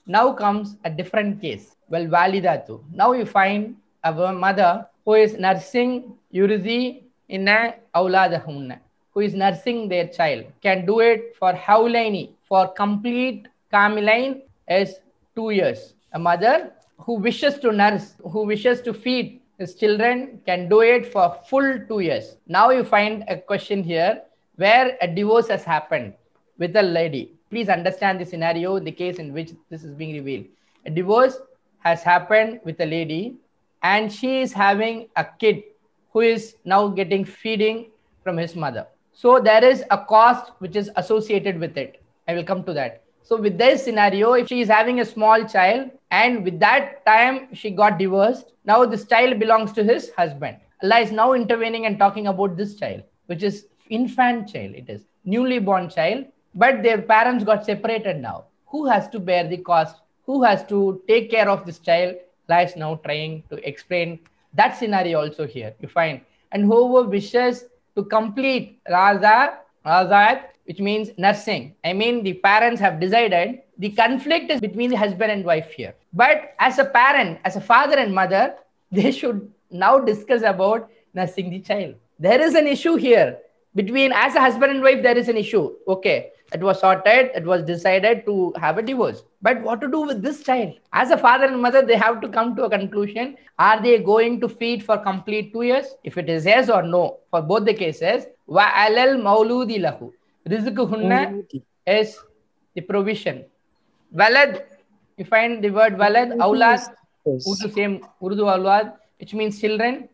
Now comes a different case. Well, validatu. Now you find a mother who is nursing Yurizi in a awladahunna, who is nursing their child, can do it for hawlaini, for complete kamilain is 2 years. A mother who wishes to nurse, who wishes to feed his children can do it for full 2 years. Now you find a question here where a divorce has happened with a lady. Please understand the scenario, the case in which this is being revealed. A divorce has happened with a lady and she is having a kid who is now getting feeding from his mother. So there is a cost which is associated with it. I will come to that. So with this scenario, if she is having a small child and with that time she got divorced, now this child belongs to his husband. Allah is now intervening and talking about this child, which is infant child. It is newly born child, but their parents got separated now. Who has to bear the cost? Who has to take care of this child? Allah is now trying to explain that scenario also here. You find, and whoever wishes to complete razat, which means nursing. I mean, the parents have decided the conflict is between the husband and wife here. But as a parent, as a father and mother, they should now discuss about nursing the child. There is an issue here between, as a husband and wife, there is an issue. Okay, it was sorted, it was decided to have a divorce. But what to do with this child? As a father and mother, they have to come to a conclusion. Are they going to feed for complete 2 years? If it is yes or no, for both the cases, وَعَلَى الْمَوْلُودِ لَهُ رِزْقُهُنَّ is the provision. Walad, you find the word walad, awlad, Urdu same, Urdu awlad, which means children.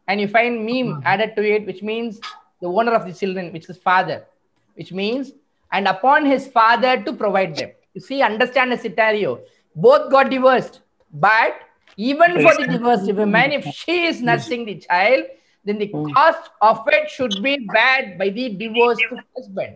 And you find meme added to it, which means the owner of the children, which is father, which means, and upon his father to provide them. You see, understand the scenario. Both got divorced, but even for the divorced woman, if she is nursing the child, then the cost of it should be borne by the divorced husband.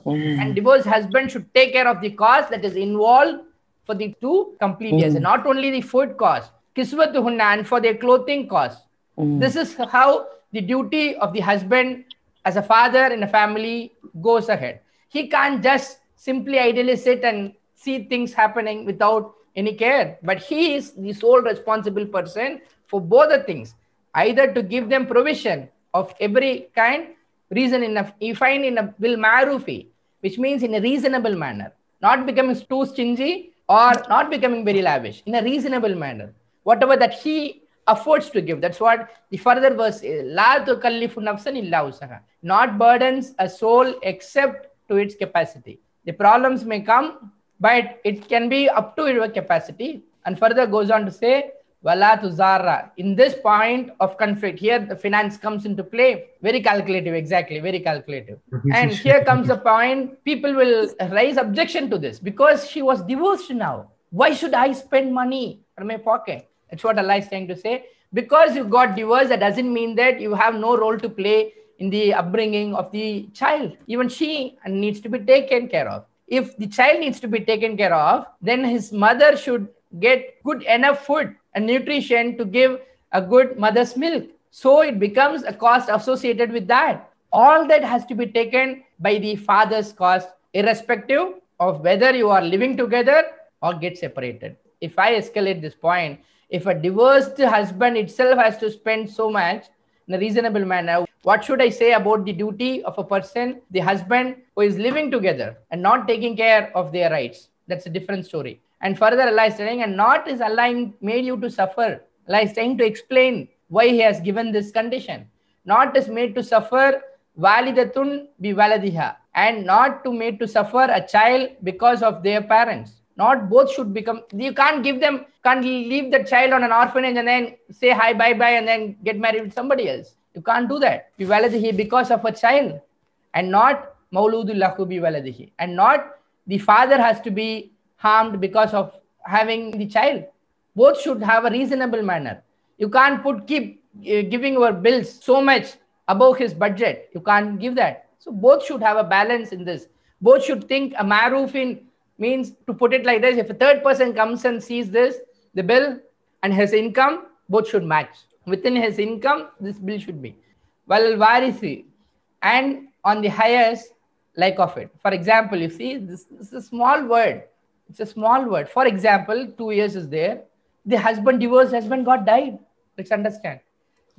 And divorced husband should take care of the cost that is involved for the 2 complete years. And not only the food cost, kiswatuhunna, and for their clothing cost. This is how the duty of the husband as a father in a family goes ahead. He can't just simply idly sit and see things happening without any care, but he is the sole responsible person for both the things, either to give them provision of every kind, reason enough, you find in a bil ma'rufi, which means in a reasonable manner, not becoming too stingy or not becoming very lavish, in a reasonable manner, whatever that he affords to give. That's what the further verse is. La tukallifu nafsan illa wusaha. Not burdens a soul except to its capacity. The problems may come, but it can be up to your capacity. And further goes on to say, wala tuzarra. In this point of conflict, here the finance comes into play. Very calculative, exactly, very calculative. And here comes a point, people will raise objection to this because she was divorced now. Why should I spend money from my pocket? That's what Allah is trying to say. Because you got divorced, that doesn't mean that you have no role to play in the upbringing of the child. Even she needs to be taken care of. If the child needs to be taken care of, then his mother should get good enough food and nutrition to give a good mother's milk. So it becomes a cost associated with that. All that has to be taken by the father's cost, irrespective of whether you are living together or get separated. If I escalate this point, if a divorced husband itself has to spend so much in a reasonable manner, what should I say about the duty of a person, the husband who is living together and not taking care of their rights? That's a different story. And further, Allah is telling, and not is Allah made you to suffer. Allah is trying to explain why He has given this condition. Not is made to suffer walidatun bi waladiha, and not to made to suffer a child because of their parents. Not both should become, you can't give them, can't leave the child on an orphanage and then say hi, bye, bye, and then get married with somebody else. You can't do that. Bi waladihi, because of a child, and not mauludullahu bi waladihi, and not the father has to be harmed because of having the child. Both should have a reasonable manner. You can't keep giving your bills so much above his budget. You can't give that. So both should have a balance in this. Both should think a ma'ruf in means, to put it like this, if a third person comes and sees this, the bill and his income, both should match. Within his income, this bill should be. Wal warisi, and on the highest like of it. For example, you see, this is a small word. It's a small word. For example, 2 years is there. The husband divorced, husband got died. Let's understand.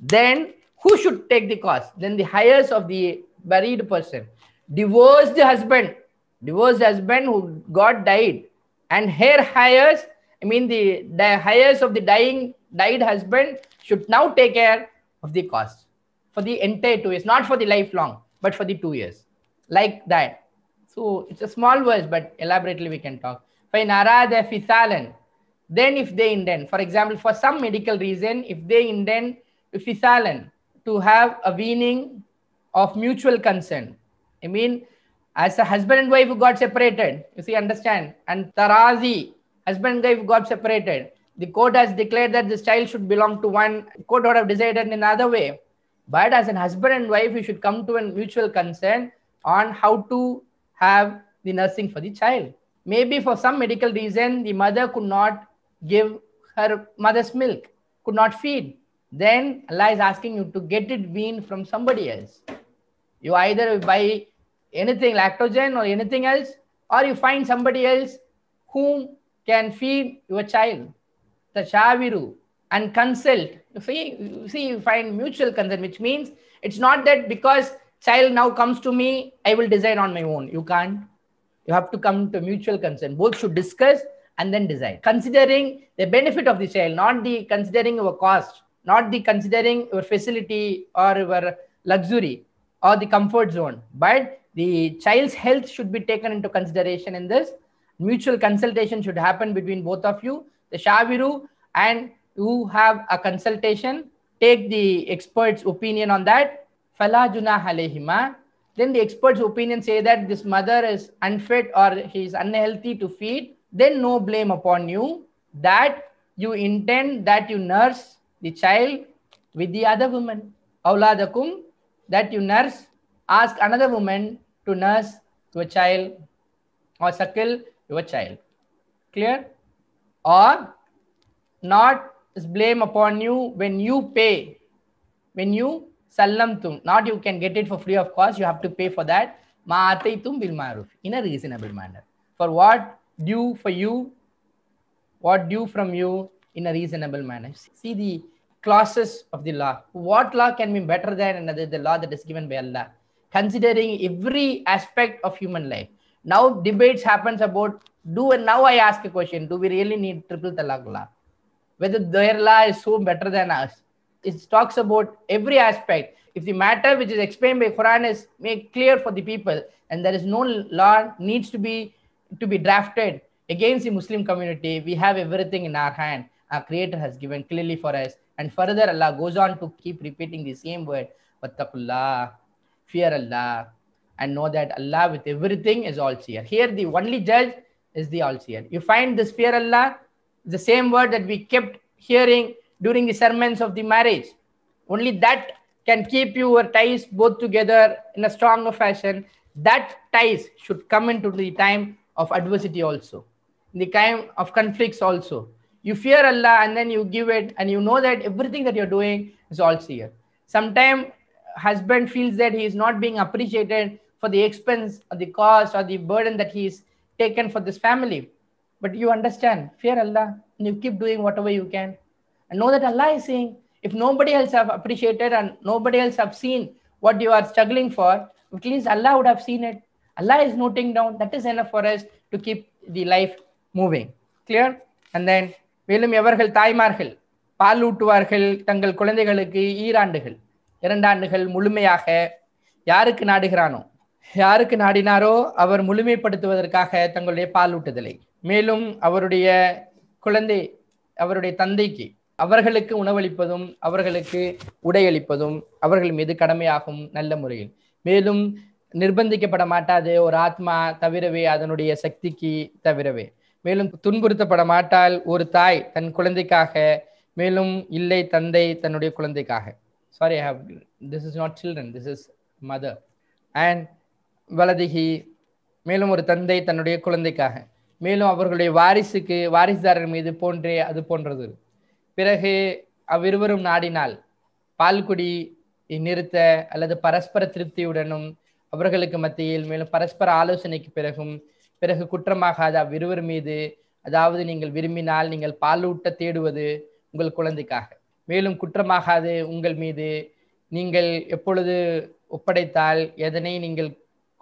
Then who should take the cost? Then the heirs of the buried person. Divorced husband who got died. And her heirs, I mean the heirs of the died husband should now take care of the cost for the entire 2 years, not for the lifelong, but for the 2 years. Like that. So it's a small verse, but elaborately we can talk. فَإِنْ أَرَادَ فِصَالًا. Then if they intend, for example, for some medical reason, if they intend fisalan, to have a weaning of mutual consent. I mean, as a husband and wife who got separated, you see, understand, and tarazi, husband and wife got separated. The court has declared that this child should belong to one, court would have decided in another way. But as an husband and wife, you should come to a mutual consent on how to have the nursing for the child. Maybe for some medical reason, the mother could not give her mother's milk, could not feed. Then Allah is asking you to get it weaned from somebody else. You either buy anything, lactogen or anything else, or you find somebody else whom can feed your child. Tashaviru and consult. You find mutual consent, which means it's not that because child now comes to me, I will decide on my own. You can't. You have to come to mutual consent. Both should discuss and then decide. Considering the benefit of the child, not the considering your cost, not the considering your facility or your luxury or the comfort zone, but the child's health should be taken into consideration in this. Mutual consultation should happen between both of you, the shaviru, and you have a consultation, take the expert's opinion on that. Fala junah alayhima. Then the expert's opinion say that this mother is unfit or she is unhealthy to feed, then no blame upon you that you intend that you nurse the child with the other woman. Auladakum, that you nurse, ask another woman to nurse your child or suckle your child. Clear? Or not is blame upon you when you pay, when you sallamtum, not you can get it for free of cost, you have to pay for that. Ma ataytum bil ma'ruf, in a reasonable manner. For what due for you, what due from you in a reasonable manner. See the clauses of the law. What law can be better than another? The law that is given by Allah, considering every aspect of human life. Now debates happens about and now I ask a question, do we really need triple talaq law? Whether their law is so better than us. It talks about every aspect. If the matter which is explained by Quran is made clear for the people, and there is no law needs to be drafted against the Muslim community, we have everything in our hand. Our Creator has given clearly for us. And further, Allah goes on to keep repeating the same word, Wattaqullah, fear Allah, and know that Allah with everything is all seer. Here, the only judge is the all seer. You find this fear Allah, the same word that we kept hearing during the sermons of the marriage. Only that can keep your ties both together in a stronger fashion. That ties should come into the time of adversity also, in the time of conflicts also. You fear Allah and then you give it, and you know that everything that you're doing is all seer. Sometimes husband feels that he is not being appreciated for the expense or the cost or the burden that he is taken for this family. But you understand, fear Allah, and you keep doing whatever you can. And know that Allah is saying, if nobody else have appreciated and nobody else have seen what you are struggling for, at least Allah would have seen it. Allah is noting down. That is enough for us to keep the life moving. Clear? And then, மேலும் எவர்கள் தாய்மார்கள் பாலூட்டுவார்கள் தங்கள் குழந்தைகளுக்கு 2 ஆண்டுகள் 2 ஆண்டுகள் முழுமையாக யாருக்கு நாடுகிறானோ, யாருக்கு நாடினாரோ அவர் முழுமைப்படுத்துவதற்காக தங்களுடைய பாலூட்டுதலை, மேலும் அவருடைய குழந்தை அவருடைய தந்தைக்கு அவர்களுக்கு உணவளிப்பதும் அவர்களுக்கு உடையளிப்பதும் அவர்கள் மீது கடமையாகும் நல்ல முறையில். மேலும் நிர்பந்திக்கப்பட மாட்டாது ஒரு ஆத்மா தவிரவே, அதனுடைய சக்திக்கு தவிரவே. மேலும் துன்புறுத்தப்பட மாட்டால் ஒரு தாய் தன் குழந்தைக்காக, மேலும் இல்லை தந்தை தன்னுடைய குழந்தைக்காக. Sorry, this is not children, this is mother. and வலதிகி, மேலும் ஒரு தந்தை தன்னுடைய குழந்தைக்காக, மேலும் அவர்களுடைய வாரிசுக்கு வாரிசுதாரர் மீது போன்றே அது போன்றது. பிறகு அவ்விருவரும் நாடினால் பால்குடி நிறுத்த அல்லது பரஸ்பர திருப்தியுடனும் அவர்களுக்கு மத்தியில், மேலும் பரஸ்பர ஆலோசனைக்கு பிறகும் பிறகு குற்றமாகாத அவ்விருவர் மீது, அதாவது நீங்கள் விரும்பினால் நீங்கள் பாலூட்ட தேடுவது உங்கள் குழந்தைக்காக. மேலும் குற்றமாகாது உங்கள் மீது நீங்கள் எப்பொழுது ஒப்படைத்தால் எதனை நீங்கள்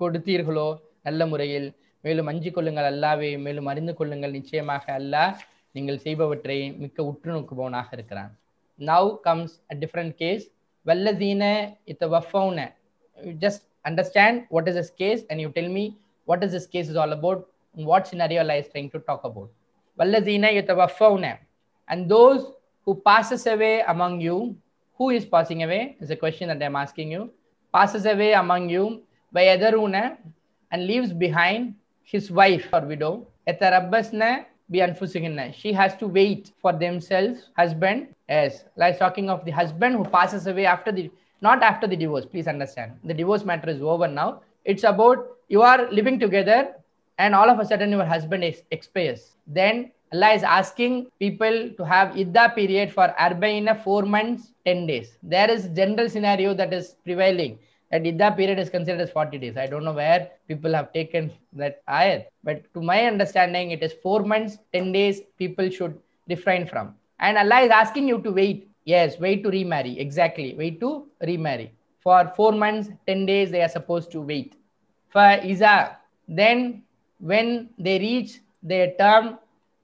கொடுத்தீர்களோ நல்ல முறையில், மேலும் அஞ்சிக் கொள்ளுங்கள் அல்லாஹ்வை, மேலும் அறிந்து கொள்ளுங்கள் நிச்சயமாக அல்லாஹ் நீங்கள் செய்பவற்றை மிக்க உற்று நோக்குபவனாக இருக்கிறான். Now comes a different case. வல்லதீன இத்தவஃபௌன. You just understand what is this case and you tell me what is this case is all about, and what scenario Allah is trying to talk about. Wallazina yatawaffawna, and those who passes away among you. Who is passing away is a question that I am asking you. Passes away among you by yadharuna, and leaves behind his wife or widow. Yatarabbasna bi anfusihinna, she has to wait for themselves husband. Yes, like talking of the husband who passes away after the, not after the divorce, please understand, the divorce matter is over now. It's about you are living together and all of a sudden your husband expires. Then Allah is asking people to have idda period for arba'ina, 4 months 10 days. There is general scenario that is prevailing that idda period is considered as 40 days. I don't know where people have taken that ayat, but to my understanding it is 4 months 10 days people should refrain from. And Allah is asking you to wait. Yes, wait to remarry. Exactly, wait to remarry. For 4 months 10 days they are supposed to wait. For Iza, then when they reach their term,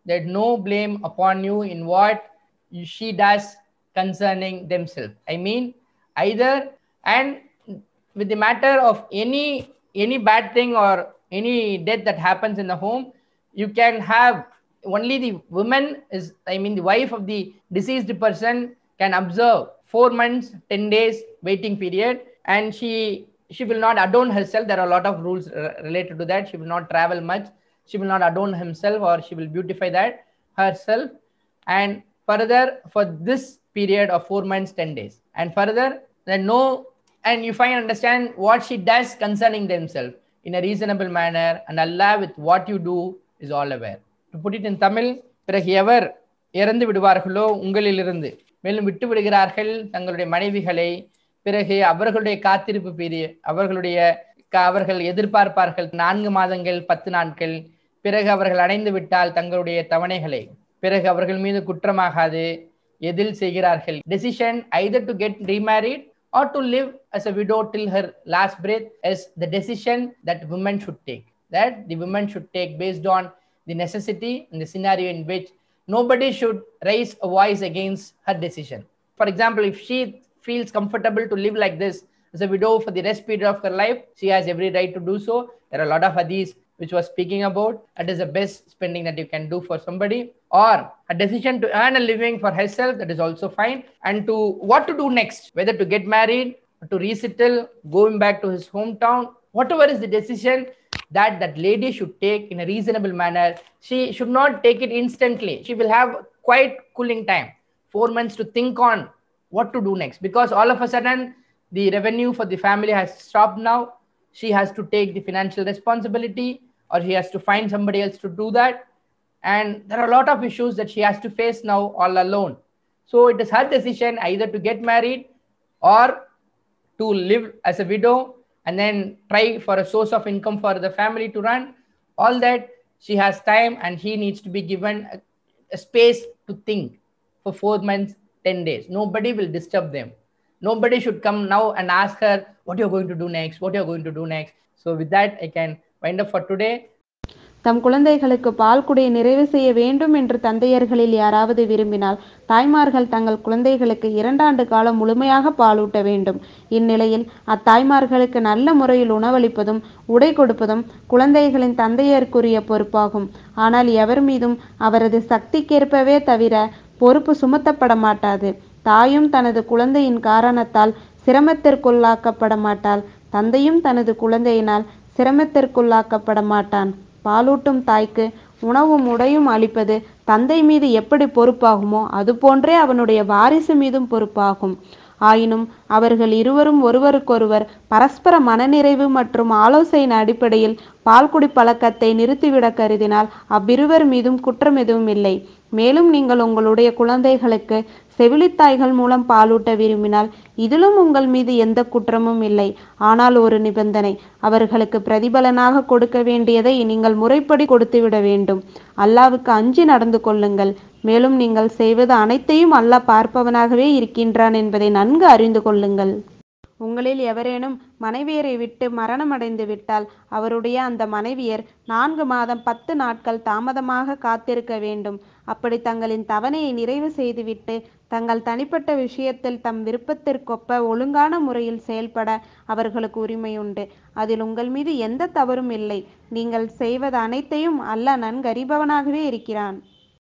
there's no blame upon you in what she does concerning themselves. I mean, either, and with the matter of any bad thing or any death that happens in the home, you can have only the woman is, I mean the wife of the deceased person can observe 4 months 10 days waiting period, and she will not adorn herself. There are a lot of rules related to that. She will not travel much, she will not adorn himself, or she will beautify that herself. And further, for this period of 4 months 10 days, and further then no, and you find understand what she does concerning themselves in a reasonable manner, and Allah with what you do is all aware. To put it in Tamil, பிறகு எவர் இறந்து விடுவார்களோ உங்களிலிருந்து, மேலும் விட்டு விடுகிறார்கள் தங்களுடைய மனைவிகளை, பிறகு அவர்களுடைய காத்திருப்பு பீரியட், அவர்கள் எதிர்பார்ப்பார்கள் 4 மாதங்கள் 10 நாட்கள், பிறகு அவர்கள் அடைந்து விட்டால் தங்களுடைய தவணைகளை, பிறகு அவர்கள் மீது குற்றமாகாது எதில் செய்கிறார்கள். Decision either to get remarried or to live as a widow till her last breath is the decision that women should take. That the women should take based on the necessity and the scenario in which nobody should raise a voice against her decision. For example, if she feels comfortable to live like this as a widow for the rest period of her life, she has every right to do so. There are a lot of hadiths which was speaking about that is the best spending that you can do for somebody, or a decision to earn a living for herself, that is also fine. And to what to do next, whether to get married, to resettle, going back to his hometown, whatever is the decision that lady should take in a reasonable manner. She should not take it instantly. She will have quite cooling time, 4 months to think on what to do next, because all of a sudden the revenue for the family has stopped now. She has to take the financial responsibility, or she has to find somebody else to do that, and there are a lot of issues that she has to face now all alone. So it is her decision either to get married or to live as a widow and then try for a source of income for the family to run. All that she has time, and he needs to be given a space to think for 4 months 10 days. Nobody will disturb them. Nobody should come now and ask her what you're going to do next, what you're going to do next. So with that I can wind up for today. தம் குழந்தைகளுக்கு பால் குடியை நிறைவு செய்ய வேண்டும் என்று தந்தையர்களில் யாராவது விரும்பினால், தாய்மார்கள் தங்கள் குழந்தைகளுக்கு 2 ஆண்டு காலம் முழுமையாக பாலூட்ட வேண்டும். இந்நிலையில் அத்தாய்மார்களுக்கு நல்ல முறையில் உணவளிப்பதும் உடை கொடுப்பதும் குழந்தைகளின் தந்தையருக்குரிய பொறுப்பாகும். ஆனால் எவர் மீதும் அவரது சக்திக்கேற்பவே தவிர பொறுப்பு சுமத்தப்பட மாட்டாது. தாயும் தனது குழந்தையின் காரணத்தால் சிரமத்திற்குள்ளாக்கப்பட மாட்டாள், தந்தையும் தனது குழந்தையினால் சிரமத்திற்குள்ளாக்கப்பட மாட்டான். பாலூட்டும் தாய்க்கு உணவும் உடையும் அளிப்பது தந்தை மீது எப்படி பொறுப்பாகுமோ அதுபோன்றே அவனுடைய வாரிசு மீதும் பொறுப்பாகும். ஆயினும் அவர்கள் இருவரும் ஒருவருக்கொருவர் பரஸ்பர மனநிறைவு மற்றும் ஆலோசனையின் அடிப்படையில் பால்குடி பழக்கத்தை நிறுத்திவிட கருதினால் அவ்விருவர் மீதும் குற்றம் எதுவும் இல்லை. மேலும் நீங்கள் உங்களுடைய குழந்தைகளுக்கு செவிலித்தாய்கள் மூலம் பாலூட்ட விரும்பினால் இதிலும் உங்கள் மீது எந்த குற்றமும் இல்லை. ஆனால் ஒரு நிபந்தனை, அவர்களுக்கு பிரதிபலனாக கொடுக்க வேண்டியதை நீங்கள் முறைப்படி கொடுத்துவிட வேண்டும். அல்லாஹ்வுக்கு அஞ்சி நடந்து கொள்ளுங்கள். மேலும் நீங்கள் செய்வது அனைத்தையும் அல்லாஹ் பார்ப்பவனாகவே இருக்கின்றான் என்பதை நன்கு அறிந்து கொள்ளுங்கள். உங்களில் எவரேனும் மனைவியரை விட்டு மரணமடைந்து விட்டால் அவருடைய அந்த மனைவியர் 4 மாதம் 10 நாட்கள் தாமதமாக காத்திருக்க வேண்டும். அப்படி தங்களின் தவணையை நிறைவு செய்துவிட்டு தங்கள் தனிப்பட்ட விஷயத்தில் தம் விருப்பத்திற்கொப்ப ஒழுங்கான முறையில் செயல்பட அவர்களுக்கு உரிமையுண்டு. அதில் உங்கள் மீது எந்த தவறும் இல்லை. நீங்கள் செய்வது அனைத்தையும் அல்லாஹ் நன்கறிபவனாகவே இருக்கிறான்.